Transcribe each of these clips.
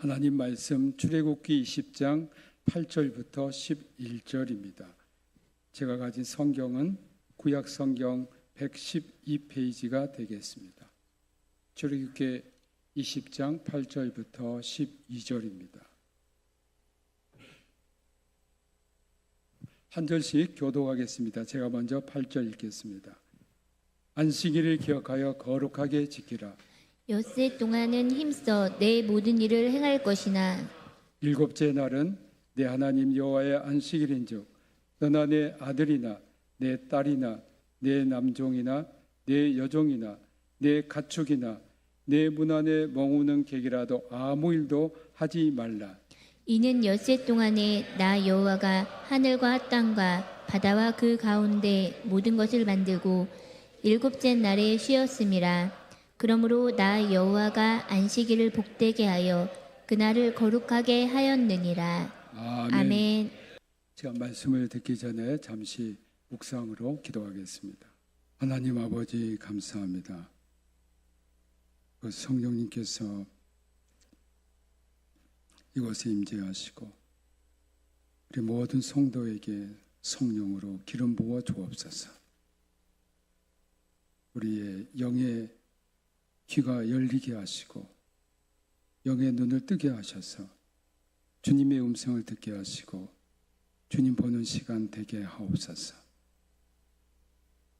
하나님 말씀 출애굽기 20장 8절부터 11절입니다. 제가 가진 성경은 구약 성경 112페이지가 되겠습니다. 출애굽기 20장 8절부터 12절입니다. 한 절씩 교독하겠습니다. 제가 먼저 8절 읽겠습니다. 안식일을 기억하여 거룩하게 지키라. 엿새 동안은 힘써 내 모든 일을 행할 것이나 일곱째 날은 내 하나님 여호와의 안식일인즉 너나 내 아들이나 내 딸이나 내 남종이나 내 여종이나 내 가축이나 내 문 안에 머무는 객이라도 아무 일도 하지 말라. 이는 엿새 동안에 나 여호와가 하늘과 땅과 바다와 그 가운데 모든 것을 만들고 일곱째 날에 쉬었음이라. 그러므로 나 여호와가 안식일을 복되게 하여 그날을 거룩하게 하였느니라. 아멘. 제가 말씀을 듣기 전에 잠시 묵상으로 기도하겠습니다. 하나님 아버지 감사합니다. 그 성령님께서 이곳에 임재하시고 우리 모든 성도에게 성령으로 기름 부어 주옵소서. 우리의 영의 귀가 열리게 하시고 영의 눈을 뜨게 하셔서 주님의 음성을 듣게 하시고 주님 보는 시간 되게 하옵소서.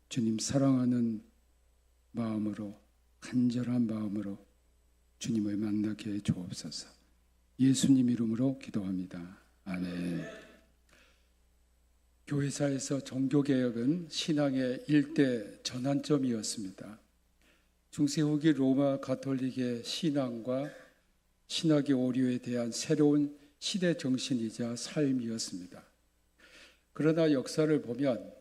주님 사랑하는 마음으로 간절한 마음으로 주님을 만나게 해 주옵소서. 예수님 이름으로 기도합니다. 아멘. 교회사에서 종교개혁은 신앙의 일대 전환점이었습니다. 중세 후기 로마 가톨릭의 신앙과 신학의 오류에 대한 새로운 시대 정신이자 삶이었습니다. 그러나 역사를 보면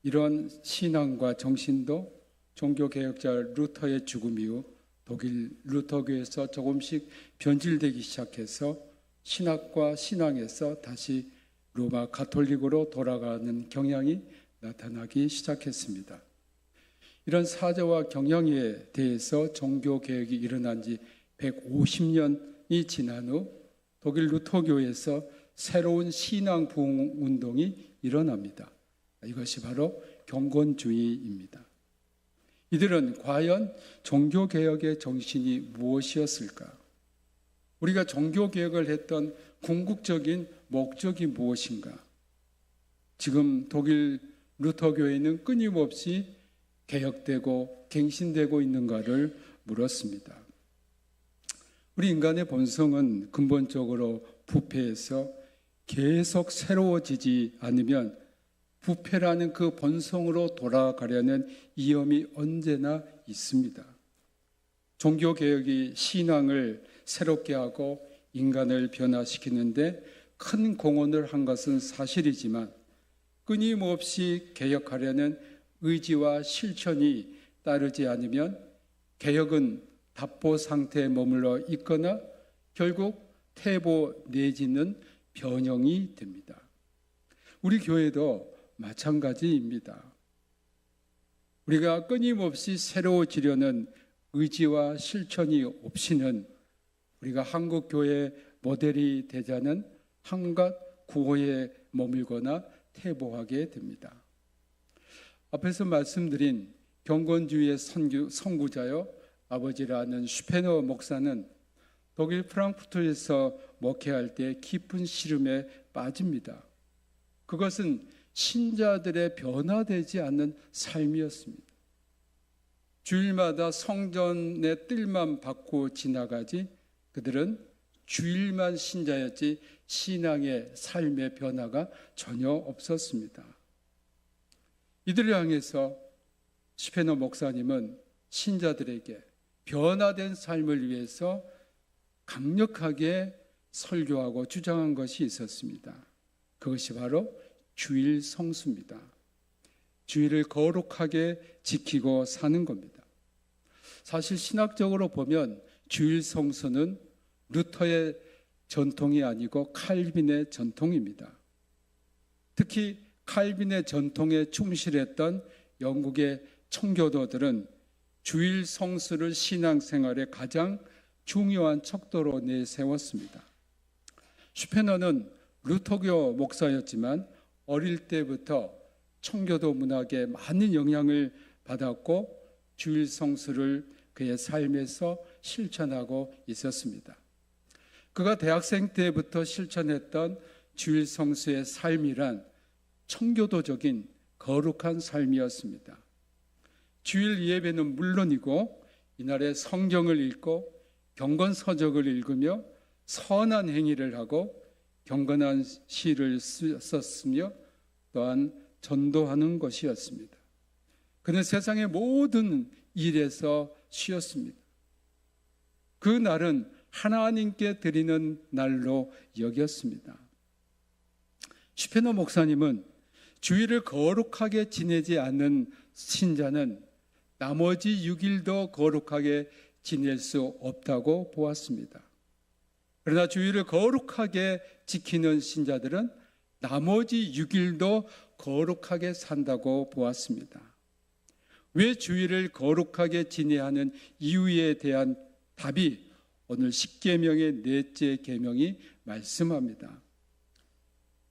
이런 신앙과 정신도 종교개혁자 루터의 죽음 이후 독일 루터교에서 조금씩 변질되기 시작해서 신학과 신앙에서 다시 로마 가톨릭으로 돌아가는 경향이 나타나기 시작했습니다. 이런 사조와 경향에 대해서 종교개혁이 일어난 지 150년이 지난 후 독일 루터교에서 새로운 신앙 부흥운동이 일어납니다. 이것이 바로 경건주의입니다. 이들은 과연 종교개혁의 정신이 무엇이었을까? 우리가 종교개혁을 했던 궁극적인 목적이 무엇인가? 지금 독일 루터교회는 끊임없이 개혁되고 갱신되고 있는가를 물었습니다. 우리 인간의 본성은 근본적으로 부패해서 계속 새로워지지 않으면 부패라는 그 본성으로 돌아가려는 위험이 언제나 있습니다. 종교개혁이 신앙을 새롭게 하고 인간을 변화시키는데 큰 공헌을 한 것은 사실이지만 끊임없이 개혁하려는 의지와 실천이 따르지 않으면 개혁은 답보 상태에 머물러 있거나 결국 퇴보 내지는 변형이 됩니다. 우리 교회도 마찬가지입니다. 우리가 끊임없이 새로워지려는 의지와 실천이 없이는 우리가 한국 교회 모델이 되자는 한갓 구호에 머물거나 퇴보하게 됩니다. 앞에서 말씀드린 경건주의의 선구자요 아버지라는 슈페너 목사는 독일 프랑크푸르트에서 목회할 때 깊은 시름에 빠집니다. 그것은 신자들의 변화되지 않는 삶이었습니다. 주일마다 성전의 뜰만 받고 지나가지 그들은 주일만 신자였지 신앙의 삶의 변화가 전혀 없었습니다. 이들을 향해서 슈페너 목사님은 신자들에게 변화된 삶을 위해서 강력하게 설교하고 주장한 것이 있었습니다. 그것이 바로 주일 성수입니다. 주일을 거룩하게 지키고 사는 겁니다. 사실 신학적으로 보면 주일 성수는 루터의 전통이 아니고 칼빈의 전통입니다. 특히 칼빈의 전통에 충실했던 영국의 청교도들은 주일 성수를 신앙생활의 가장 중요한 척도로 내세웠습니다. 슈페너는 루터교 목사였지만 어릴 때부터 청교도 문학에 많은 영향을 받았고 주일 성수를 그의 삶에서 실천하고 있었습니다. 그가 대학생 때부터 실천했던 주일 성수의 삶이란 청교도적인 거룩한 삶이었습니다. 주일 예배는 물론이고 이날에 성경을 읽고 경건서적을 읽으며 선한 행위를 하고 경건한 시를 썼으며 또한 전도하는 것이었습니다. 그는 세상의 모든 일에서 쉬었습니다. 그 날은 하나님께 드리는 날로 여겼습니다. 슈페너 목사님은 주일을 거룩하게 지내지 않는 신자는 나머지 6일도 거룩하게 지낼 수 없다고 보았습니다. 그러나 주일을 거룩하게 지키는 신자들은 나머지 6일도 거룩하게 산다고 보았습니다. 왜 주일을 거룩하게 지내야 하는 이유에 대한 답이 오늘 십계명의 넷째 계명이 말씀합니다.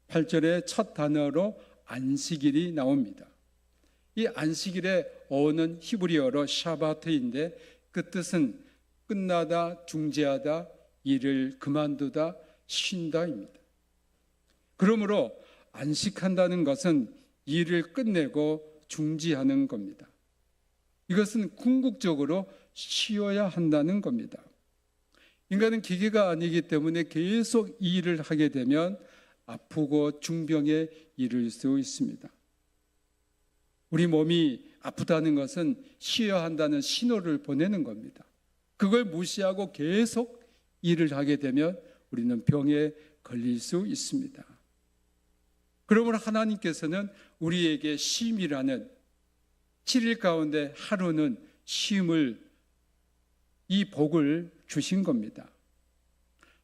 8절의 첫 단어로 안식일이 나옵니다. 이 안식일의 어는 히브리어로 샤바트인데 그 뜻은 끝나다, 중지하다, 일을 그만두다, 쉰다입니다. 그러므로 안식한다는 것은 일을 끝내고 중지하는 겁니다. 이것은 궁극적으로 쉬어야 한다는 겁니다. 인간은 기계가 아니기 때문에 계속 일을 하게 되면 아프고 중병에 이를 수 있습니다. 우리 몸이 아프다는 것은 쉬어야 한다는 신호를 보내는 겁니다. 그걸 무시하고 계속 일을 하게 되면 우리는 병에 걸릴 수 있습니다. 그러므로 하나님께서는 우리에게 쉼이라는 7일 가운데 하루는 쉼을, 이 복을 주신 겁니다.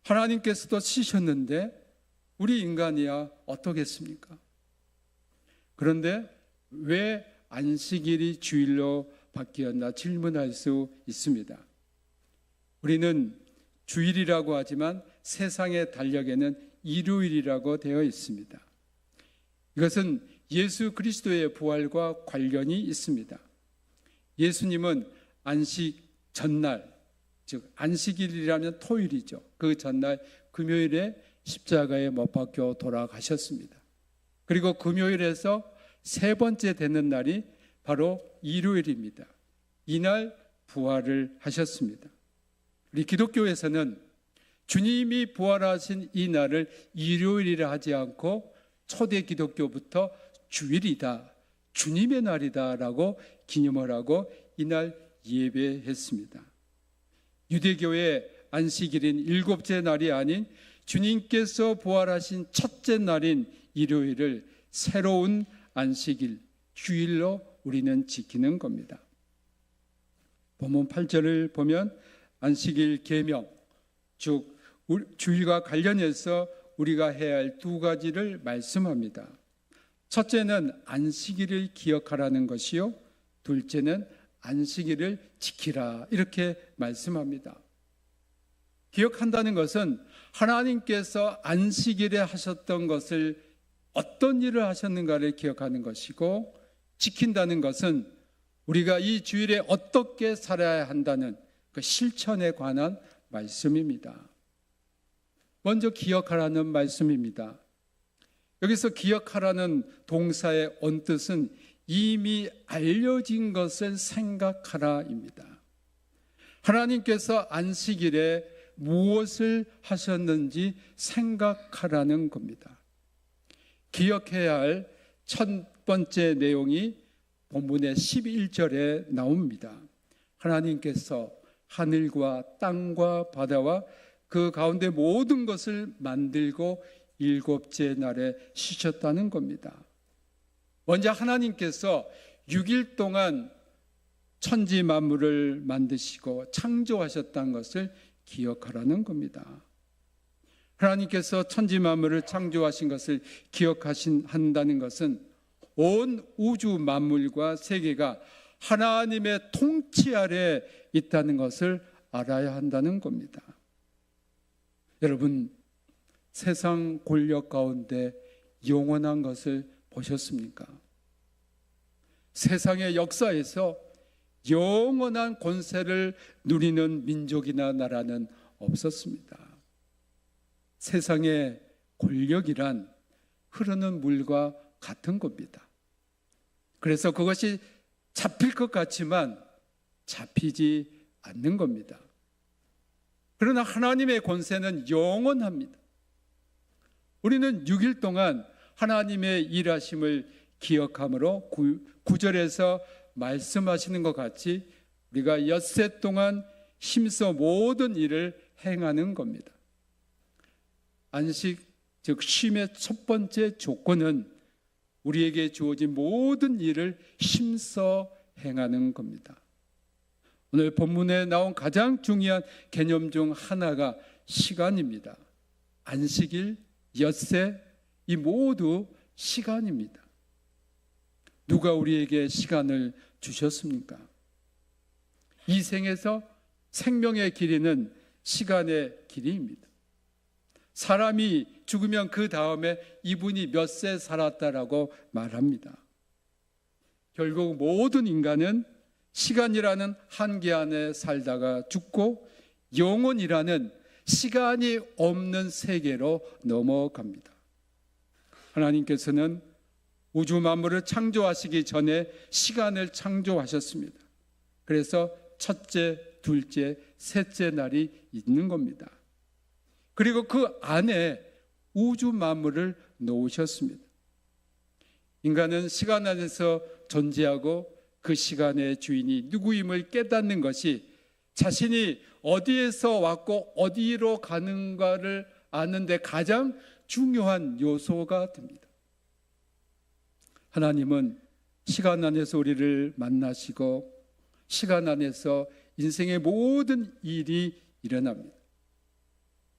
하나님께서도 쉬셨는데 우리 인간이야 어떻겠습니까? 그런데 왜 안식일이 주일로 바뀌었나 질문할 수 있습니다. 우리는 주일이라고 하지만 세상의 달력에는 일요일이라고 되어 있습니다. 이것은 예수 그리스도의 부활과 관련이 있습니다. 예수님은 안식 전날, 즉 안식일이라면 토요일이죠. 그 전날 금요일에 십자가에 못 박혀 돌아가셨습니다. 그리고 금요일에서 세 번째 되는 날이 바로 일요일입니다. 이날 부활을 하셨습니다. 우리 기독교에서는 주님이 부활하신 이 날을 일요일이라 하지 않고 초대 기독교부터 주일이다, 주님의 날이다 라고 기념을 하고 이날 예배했습니다. 유대교의 안식일인 일곱째 날이 아닌 주님께서 부활하신 첫째 날인 일요일을 새로운 안식일, 주일로 우리는 지키는 겁니다. 본문 8절을 보면 안식일 계명, 즉 주일과 관련해서 우리가 해야 할 두 가지를 말씀합니다. 첫째는 안식일을 기억하라는 것이요, 둘째는 안식일을 지키라, 이렇게 말씀합니다. 기억한다는 것은 하나님께서 안식일에 하셨던 것을, 어떤 일을 하셨는가를 기억하는 것이고, 지킨다는 것은 우리가 이 주일에 어떻게 살아야 한다는 그 실천에 관한 말씀입니다. 먼저 기억하라는 말씀입니다. 여기서 기억하라는 동사의 원뜻은 이미 알려진 것을 생각하라입니다. 하나님께서 안식일에 무엇을 하셨는지 생각하라는 겁니다. 기억해야 할 첫 번째 내용이 본문의 11절에 나옵니다. 하나님께서 하늘과 땅과 바다와 그 가운데 모든 것을 만들고 일곱째 날에 쉬셨다는 겁니다. 먼저 하나님께서 6일 동안 천지 만물을 만드시고 창조하셨다는 것을 기억하라는 겁니다. 하나님께서 천지 만물을 창조하신 것을 기억한다는 것은 온 우주 만물과 세계가 하나님의 통치 아래 있다는 것을 알아야 한다는 겁니다. 여러분, 세상 권력 가운데 영원한 것을 보셨습니까? 세상의 역사에서 영원한 권세를 누리는 민족이나 나라는 없었습니다. 세상의 권력이란 흐르는 물과 같은 겁니다. 그래서 그것이 잡힐 것 같지만 잡히지 않는 겁니다. 그러나 하나님의 권세는 영원합니다. 우리는 6일 동안 하나님의 일하심을 기억함으로 9절에서 말씀하시는 것 같이 우리가 엿새 동안 힘써 모든 일을 행하는 겁니다. 안식, 즉 쉼의 첫 번째 조건은 우리에게 주어진 모든 일을 힘써 행하는 겁니다. 오늘 본문에 나온 가장 중요한 개념 중 하나가 시간입니다. 안식일, 엿새, 이 모두 시간입니다. 누가 우리에게 시간을 주셨습니까? 이 생에서 생명의 길이는 시간의 길이입니다. 사람이 죽으면 그 다음에 이분이 몇 세 살았다라고 말합니다. 결국 모든 인간은 시간이라는 한계 안에 살다가 죽고 영혼이라는 시간이 없는 세계로 넘어갑니다. 하나님께서는 우주 만물을 창조하시기 전에 시간을 창조하셨습니다. 그래서 첫째, 둘째, 셋째 날이 있는 겁니다. 그리고 그 안에 우주 만물을 놓으셨습니다. 인간은 시간 안에서 존재하고 그 시간의 주인이 누구임을 깨닫는 것이 자신이 어디에서 왔고 어디로 가는가를 아는 데 가장 중요한 요소가 됩니다. 하나님은 시간 안에서 우리를 만나시고 시간 안에서 인생의 모든 일이 일어납니다.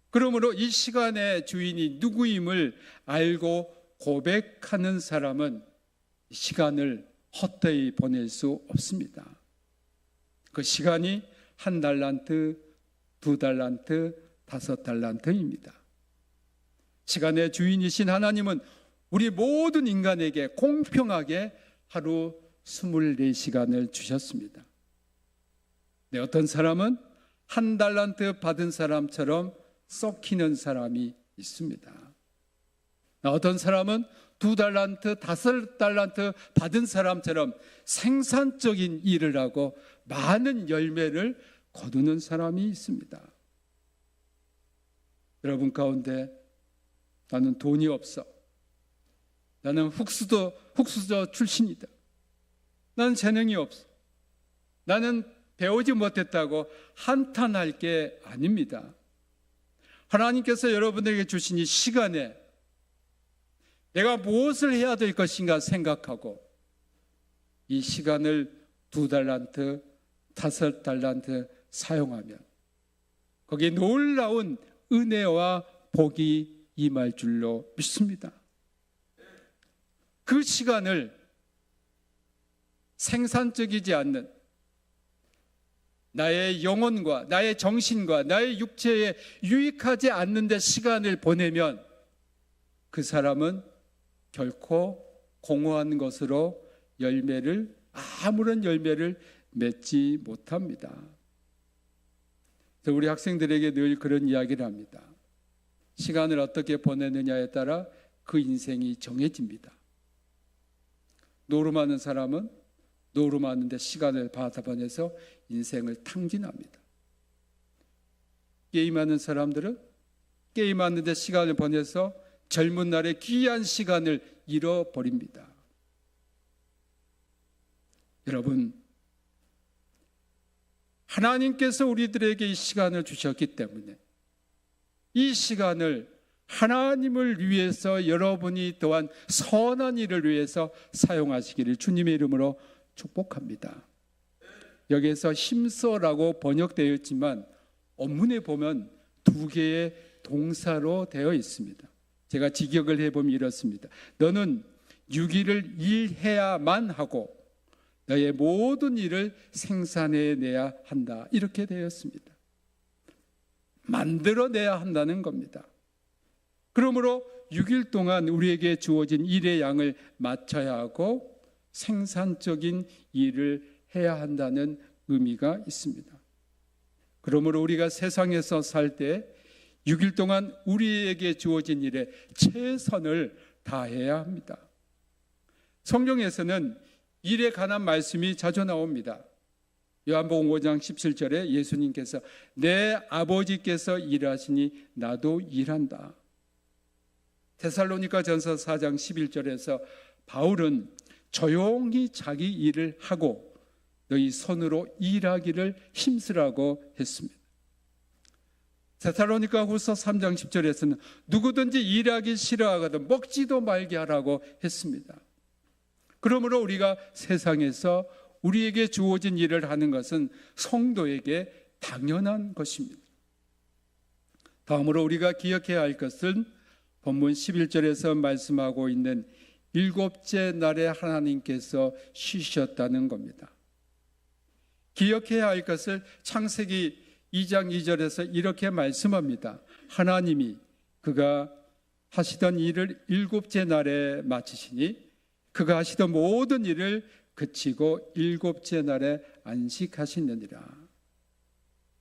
그러므로 이 시간의 주인이 누구임을 알고 고백하는 사람은 시간을 헛되이 보낼 수 없습니다. 그 시간이 1달란트, 2달란트, 5달란트입니다. 시간의 주인이신 하나님은 우리 모든 인간에게 공평하게 하루 24시간을 주셨습니다. 네, 어떤 사람은 1달란트 받은 사람처럼 썩히는 사람이 있습니다. 어떤 사람은 2달란트, 5달란트 받은 사람처럼 생산적인 일을 하고 많은 열매를 거두는 사람이 있습니다. 여러분 가운데 나는 돈이 없어. 나는 흙수저 출신이다. 나는 재능이 없어. 나는 배우지 못했다고 한탄할 게 아닙니다. 하나님께서 여러분에게 주신 이 시간에 내가 무엇을 해야 될 것인가 생각하고 이 시간을 2달란트, 5달란트 사용하면 거기에 놀라운 은혜와 복이 임할 줄로 믿습니다. 그 시간을 생산적이지 않는 나의 영혼과 나의 정신과 나의 육체에 유익하지 않는 데 시간을 보내면 그 사람은 결코 공허한 것으로 아무런 열매를 맺지 못합니다. 우리 학생들에게 늘 그런 이야기를 합니다. 시간을 어떻게 보내느냐에 따라 그 인생이 정해집니다. 노름하는 사람은 노름하는 데 시간을 받아보내서 인생을 탕진합니다. 게임하는 사람들은 게임하는 데 시간을 보내서 젊은 날에 귀한 시간을 잃어버립니다. 여러분, 하나님께서 우리들에게 이 시간을 주셨기 때문에 이 시간을 하나님을 위해서 여러분이 또한 선한 일을 위해서 사용하시기를 주님의 이름으로 축복합니다. 여기에서 힘써라고 번역되어 있지만 원문에 보면 2개의 동사로 되어 있습니다. 제가 직역을 해보면 이렇습니다. 너는 6일을 일해야만 하고 너의 모든 일을 생산해내야 한다. 이렇게 되어 있습니다. 만들어내야 한다는 겁니다. 그러므로 6일 동안 우리에게 주어진 일의 양을 맞춰야 하고 생산적인 일을 해야 한다는 의미가 있습니다. 그러므로 우리가 세상에서 살 때 6일 동안 우리에게 주어진 일에 최선을 다해야 합니다. 성경에서는 일에 관한 말씀이 자주 나옵니다. 요한복음 5장 17절에 예수님께서 내 아버지께서 일하시니 나도 일한다. 데살로니가 전서 4장 11절에서 바울은 조용히 자기 일을 하고 너희 손으로 일하기를 힘쓰라고 했습니다. 데살로니가 후서 3장 10절에서는 누구든지 일하기 싫어하거든 먹지도 말게 하라고 했습니다. 그러므로 우리가 세상에서 우리에게 주어진 일을 하는 것은 성도에게 당연한 것입니다. 다음으로 우리가 기억해야 할 것은 본문 11절에서 말씀하고 있는 일곱째 날에 하나님께서 쉬셨다는 겁니다. 기억해야 할 것을 창세기 2장 2절에서 이렇게 말씀합니다. 하나님이 그가 하시던 일을 일곱째 날에 마치시니 그가 하시던 모든 일을 그치고 일곱째 날에 안식하시느니라.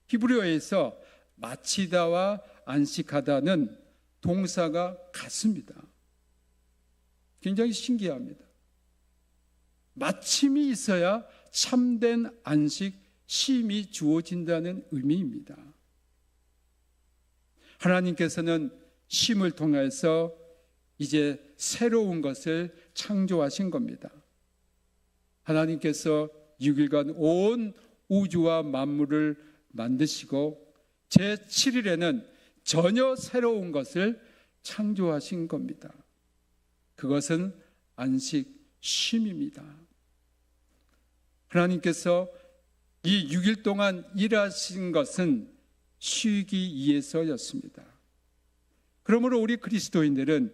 히브리어에서 마치다와 안식하다는 동사가 같습니다. 굉장히 신기합니다. 마침이 있어야 참된 안식, 쉼이 주어진다는 의미입니다. 하나님께서는 쉼을 통해서 이제 새로운 것을 창조하신 겁니다. 하나님께서 6일간 온 우주와 만물을 만드시고 제7일에는 전혀 새로운 것을 창조하신 겁니다. 그것은 안식, 쉼입니다. 하나님께서 이 6일 동안 일하신 것은 쉬기 위해서였습니다. 그러므로 우리 그리스도인들은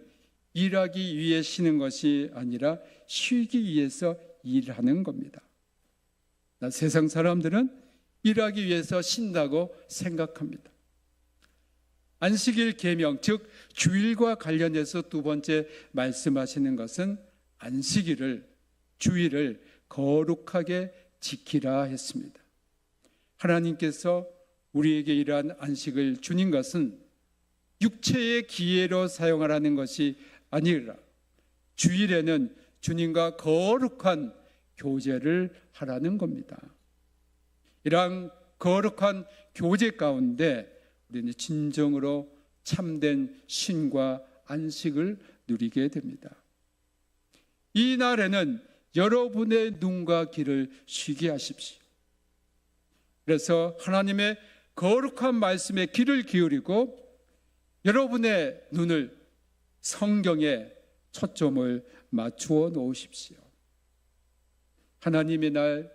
일하기 위해 쉬는 것이 아니라 쉬기 위해서 일하는 겁니다. 세상 사람들은 일하기 위해서 쉰다고 생각합니다. 안식일 계명, 즉 주일과 관련해서 두 번째 말씀하시는 것은 안식일을, 주일을 거룩하게 지키라 했습니다. 하나님께서 우리에게 이러한 안식을 주신 것은 육체의 기회로 사용하라는 것이 아니라 주일에는 주님과 거룩한 교제를 하라는 겁니다. 이러한 거룩한 교제 가운데 우리는 진정으로 참된 쉼과 안식을 누리게 됩니다. 이 날에는 여러분의 눈과 귀를 쉬게 하십시오. 그래서 하나님의 거룩한 말씀에 귀를 기울이고 여러분의 눈을 성경에 초점을 맞추어 놓으십시오. 하나님의 날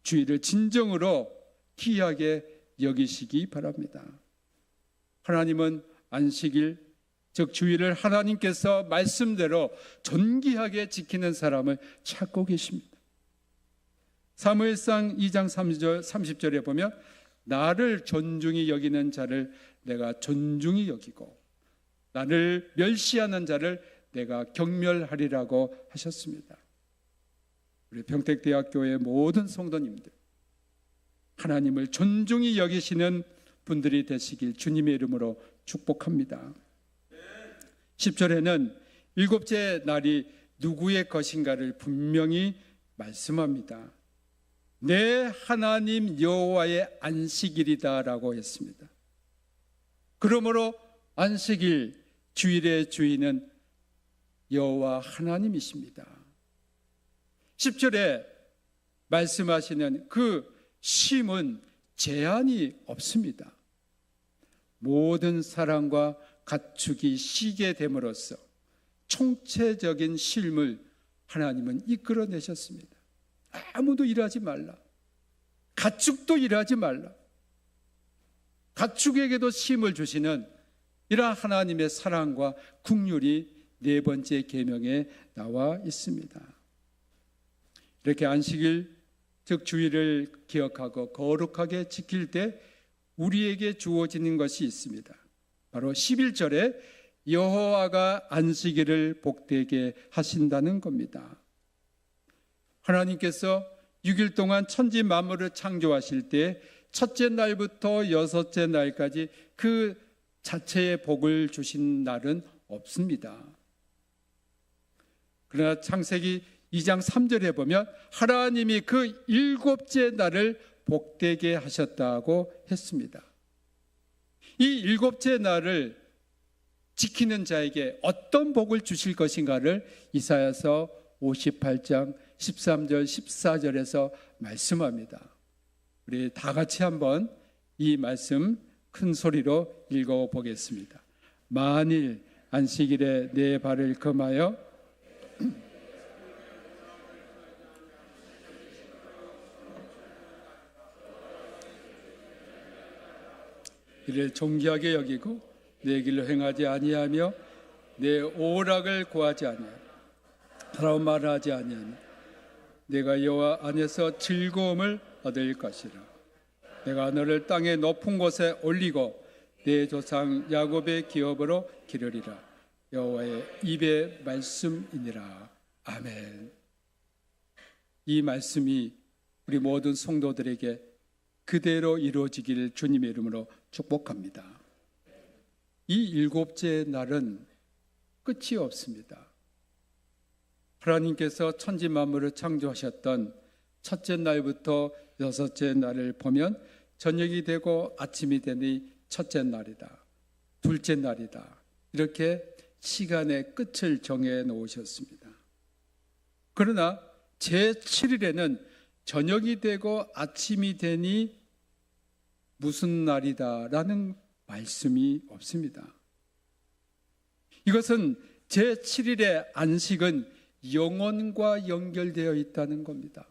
주일을 진정으로 귀하게 여기시기 바랍니다. 하나님은 안식일, 즉 주일을 하나님께서 말씀대로 존귀하게 지키는 사람을 찾고 계십니다. 사무엘상 2장 30절에 보면 나를 존중히 여기는 자를 내가 존중히 여기고 나를 멸시하는 자를 내가 경멸하리라고 하셨습니다. 우리 평택대학교의 모든 성도님들, 하나님을 존중히 여기시는 분들이 되시길 주님의 이름으로 축복합니다. 10절에는 일곱째 날이 누구의 것인가를 분명히 말씀합니다. 내 하나님 여호와의 안식일이다라고 했습니다. 그러므로 안식일, 주일의 주인은 여호와 하나님이십니다. 10절에 말씀하시는 그 쉼은 제한이 없습니다. 모든 사람과 가축이 쉬게 됨으로써 총체적인 쉼을 하나님은 이끌어내셨습니다. 아무도 일하지 말라. 가축도 일하지 말라. 가축에게도 쉼을 주시는 이러한 하나님의 사랑과 긍휼이 네 번째 계명에 나와 있습니다. 이렇게 안식일, 즉 주일을 기억하고 거룩하게 지킬 때 우리에게 주어지는 것이 있습니다. 바로 11절에 여호와가 안식일을 복되게 하신다는 겁니다. 하나님께서 6일 동안 천지 만물을 창조하실 때 첫째 날부터 여섯째 날까지 그 자체의 복을 주신 날은 없습니다. 그러나 창세기 2장 3절에 보면 하나님이 그 일곱째 날을 복되게 하셨다고 했습니다. 이 일곱째 날을 지키는 자에게 어떤 복을 주실 것인가를 이사야서 58장 13절 14절에서 말씀합니다. 우리 다 같이 한번 이 말씀 큰 소리로 읽어보겠습니다. 만일 안식일에 내 발을 금하여 이를 존귀하게 여기고 내 길로 행하지 아니하며 내 오락을 구하지 아니하며 하라고 말하지 아니하며 내가 여호와 안에서 즐거움을 얻을 것이라. 내가 너를 땅의 높은 곳에 올리고 내 조상 야곱의 기업으로 기르리라. 여호와의 입의 말씀이니라. 아멘. 이 말씀이 우리 모든 성도들에게 그대로 이루어지기를 주님의 이름으로 축복합니다. 이 일곱째 날은 끝이 없습니다. 하나님께서 천지 만물을 창조하셨던 첫째 날부터 여섯째 날을 보면 저녁이 되고 아침이 되니 첫째 날이다, 둘째 날이다, 이렇게 시간의 끝을 정해 놓으셨습니다. 그러나 제7일에는 저녁이 되고 아침이 되니 무슨 날이다라는 말씀이 없습니다. 이것은 제7일의 안식은 영원과 연결되어 있다는 겁니다.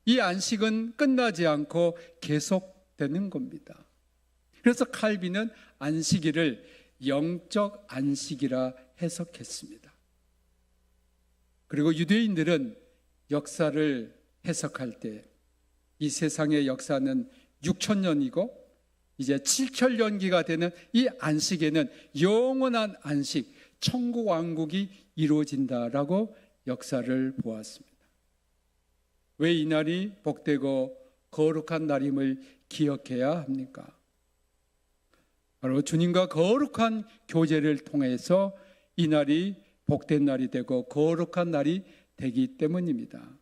이 안식은 끝나지 않고 계속되는 겁니다. 그래서 칼빈은 안식일을 영적 안식이라 해석했습니다. 그리고 유대인들은 역사를 해석할 때 이 세상의 역사는 6,000년이고 이제 7,000년기가 되는 이 안식에는 영원한 안식, 천국 왕국이 이루어진다라고 역사를 보았습니다. 왜 이 날이 복되고 거룩한 날임을 기억해야 합니까? 바로 주님과 거룩한 교제를 통해서 이 날이 복된 날이 되고 거룩한 날이 되기 때문입니다.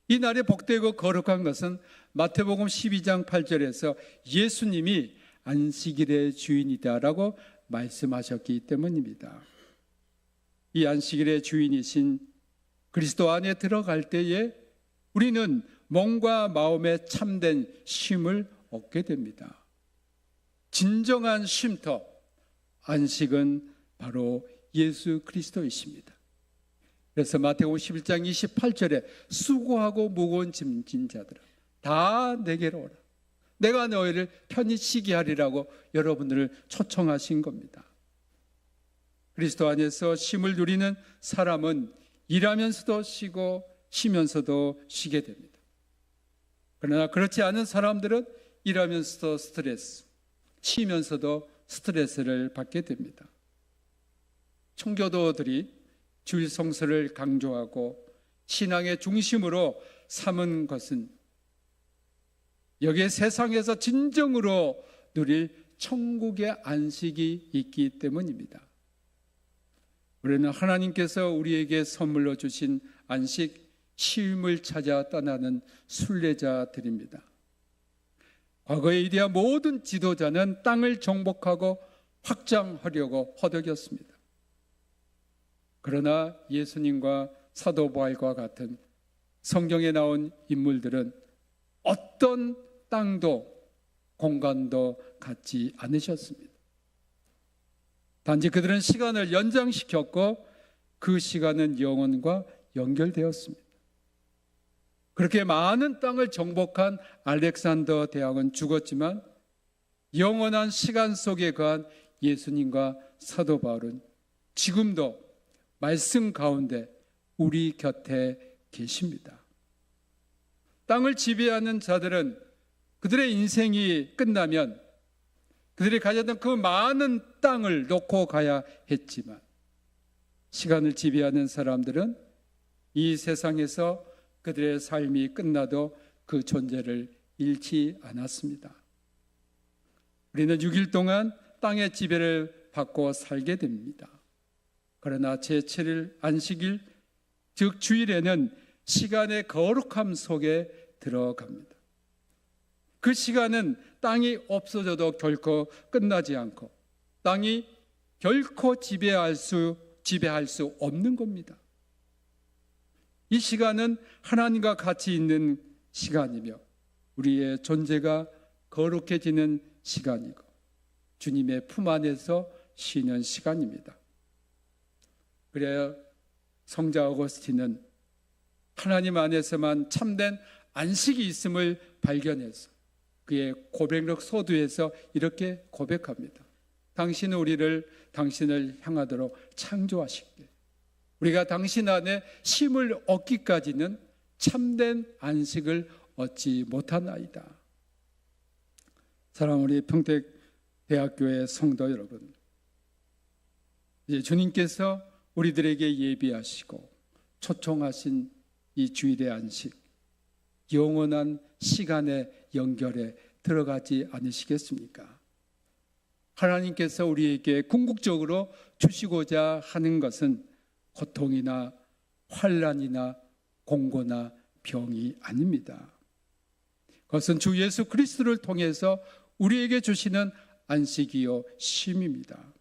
이 날이 복되고 거룩한 것은 마태복음 12장 8절에서 예수님이 안식일의 주인이다라고 말씀하셨기 때문입니다. 이 안식일의 주인이신 그리스도 안에 들어갈 때에 우리는 몸과 마음에 참된 쉼을 얻게 됩니다. 진정한 쉼터, 안식은 바로 예수 그리스도이십니다. 그래서 마태복음 11장 28절에 수고하고 무거운 짐진 자들아 다 내게로 오라. 내가 너희를 편히 쉬게 하리라고 여러분들을 초청하신 겁니다. 그리스도 안에서 쉼을 누리는 사람은 일하면서도 쉬고 쉬면서도 쉬게 됩니다. 그러나 그렇지 않은 사람들은 일하면서도 스트레스, 쉬면서도 스트레스를 받게 됩니다. 청교도들이 주일 성서를 강조하고 신앙의 중심으로 삼은 것은 여기에 세상에서 진정으로 누릴 천국의 안식이 있기 때문입니다. 우리는 하나님께서 우리에게 선물로 주신 안식, 쉼을 찾아 떠나는 순례자들입니다. 과거에 위대한 모든 지도자는 땅을 정복하고 확장하려고 허덕였습니다. 그러나 예수님과 사도 바울과 같은 성경에 나온 인물들은 어떤 땅도 공간도 갖지 않으셨습니다. 단지 그들은 시간을 연장시켰고 그 시간은 영원과 연결되었습니다. 그렇게 많은 땅을 정복한 알렉산더 대왕은 죽었지만 영원한 시간 속에 거한 예수님과 사도 바울은 지금도 말씀 가운데 우리 곁에 계십니다. 땅을 지배하는 자들은 그들의 인생이 끝나면 그들이 가졌던 그 많은 땅을 놓고 가야 했지만 시간을 지배하는 사람들은 이 세상에서 그들의 삶이 끝나도 그 존재를 잃지 않았습니다. 우리는 6일 동안 땅의 지배를 받고 살게 됩니다. 그러나 제7일 안식일, 즉 주일에는 시간의 거룩함 속에 들어갑니다. 그 시간은 땅이 없어져도 결코 끝나지 않고 땅이 결코 지배할 수 없는 겁니다. 이 시간은 하나님과 같이 있는 시간이며 우리의 존재가 거룩해지는 시간이고 주님의 품 안에서 쉬는 시간입니다. 그래야 성자 어거스틴은 하나님 안에서만 참된 안식이 있음을 발견해서 그의 고백록 소두에서 이렇게 고백합니다. 당신은 우리를 당신을 향하도록 창조하시기에 우리가 당신 안에 쉼을 얻기까지는 참된 안식을 얻지 못하나이다. 사랑하는 우리 평택대학교의 성도 여러분, 이제 주님께서 우리들에게 예비하시고 초청하신 이 주일의 안식, 영원한 시간의 연결에 들어가지 않으시겠습니까? 하나님께서 우리에게 궁극적으로 주시고자 하는 것은 고통이나 환난이나 공고나 병이 아닙니다. 그것은 주 예수 그리스도를 통해서 우리에게 주시는 안식이요 쉼입니다.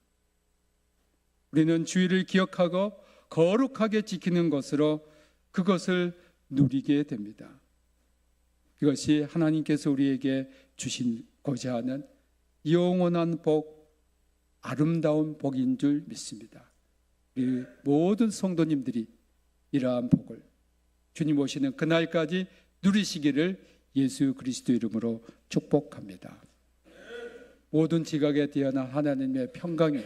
우리는 주일을 기억하고 거룩하게 지키는 것으로 그것을 누리게 됩니다. 이것이 하나님께서 우리에게 주시고자 하는 영원한 복, 아름다운 복인 줄 믿습니다. 우리 모든 성도님들이 이러한 복을 주님 오시는 그날까지 누리시기를 예수 그리스도 이름으로 축복합니다. 모든 지각에 뛰어난 하나님의 평강이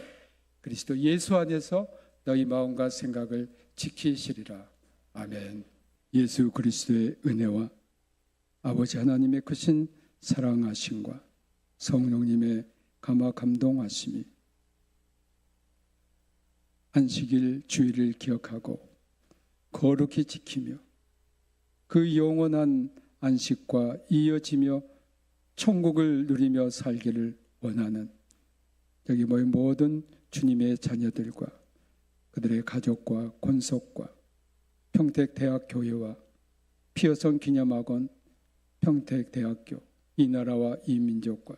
그리스도 예수 안에서 너희 마음과 생각을 지키시리라. 아멘. 예수 그리스도의 은혜와 아버지 하나님의 크신 사랑하심과 성령님의 감화 감동하심이 안식일 주일을 기억하고 거룩히 지키며 그 영원한 안식과 이어지며 천국을 누리며 살기를 원하는 여기 모인 모든 주님의 자녀들과 그들의 가족과 권속과 평택대학교회와 피어성 기념학원, 평택대학교, 이 나라와 이 민족과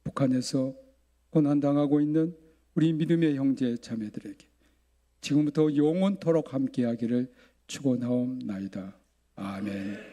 북한에서 고난당하고 있는 우리 믿음의 형제 자매들에게 지금부터 영원토록 함께하기를 축원하옵나이다. 아멘.